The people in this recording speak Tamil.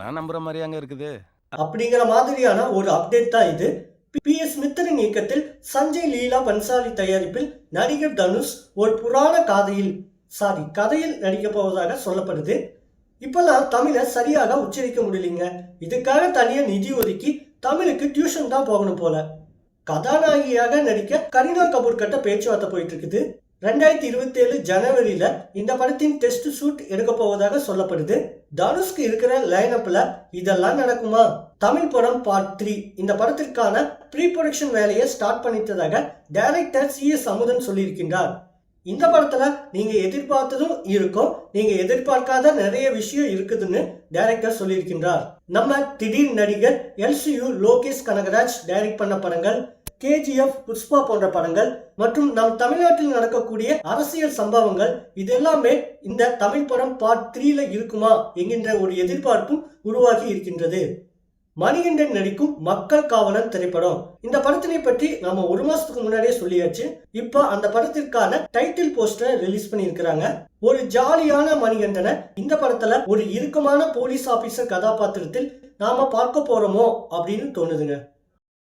இதெல்லாம் நம்புற மாதிரியாங்க இருக்குது? அப்படிங்கிற மாதிரியான ஒரு அப்டேட் தான் இது. PS மித்தரின் இயக்கத்தில் சஞ்சய் லீலா பன்சாலி தயாரிப்பில் நடிகர் தனுஷ் ஒரு புராண கதையில் நடிக்கப் போவதாக சொல்லப்படுது. இப்பெல்லாம் தமிழை சரியாக உச்சரிக்க முடியலைங்க. இதுக்காக தனியாக நிதி ஒதுக்கி தமிழுக்கு டியூஷன் தான் போகணும் போல. கதாநாயகியாக நடிக்க கரீனா கபூர் கிட்ட பேச்சுவார்த்தை போயிட்டு இருக்குது. 2027 ஜனவரியில இந்த படத்தின் டெஸ்ட் ஷூட் எடுக்க போவதாக சொல்லப்படுது. தனுஷ்க்கு இருக்கிற லைனப்ல இதெல்லாம் நடக்குமா? தமிழ் படம் பார்ட் 3 இந்த படத்திற்கான ப்ரீ ப்ரொடக்ஷன் வேலையை ஸ்டார்ட் பண்ணிட்டதாக டைரக்டர் CS அமுதன் சொல்லியிருக்கின்றார். இந்த படத்துல நீங்க எதிர்பார்த்ததும் இருக்கும், நீங்க எதிர்பார்க்காத நிறைய விஷயம் இருக்குதுன்னு டைரக்டர் சொல்லியிருக்கின்றார். நம்ம திடீர் நடிகர் LCU லோகேஷ் கனகராஜ் டைரக்ட் பண்ண படங்கள், KGF, புஷ்பா போன்ற படங்கள் மற்றும் நம் தமிழ்நாட்டில் நடக்கக்கூடிய அரசியல் சம்பவங்கள் இதெல்லாமே இந்த தமிழ் படம் பார்ட் 3ல இருக்குமா என்கின்ற ஒரு எதிர்பார்ப்பும் உருவாகி இருக்கின்றது. மணிகண்டன் நடிக்கும் மக்கள் காவலன் திரைப்படம், இந்த படத்தினை பற்றி நம்ம ஒரு மாசத்துக்கு முன்னாடியே சொல்லியாச்சு. இப்ப அந்த படத்திற்கான டைட்டில் போஸ்டரை ரிலீஸ் பண்ணியிருக்கிறாங்க. ஒரு ஜாலியான மணிகண்டனை இந்த படத்துல ஒரு இறுக்கமான போலீஸ் ஆபீசர் கதாபாத்திரத்தில் நாம பார்க்க போறோமோ அப்படின்னு தோணுதுங்க.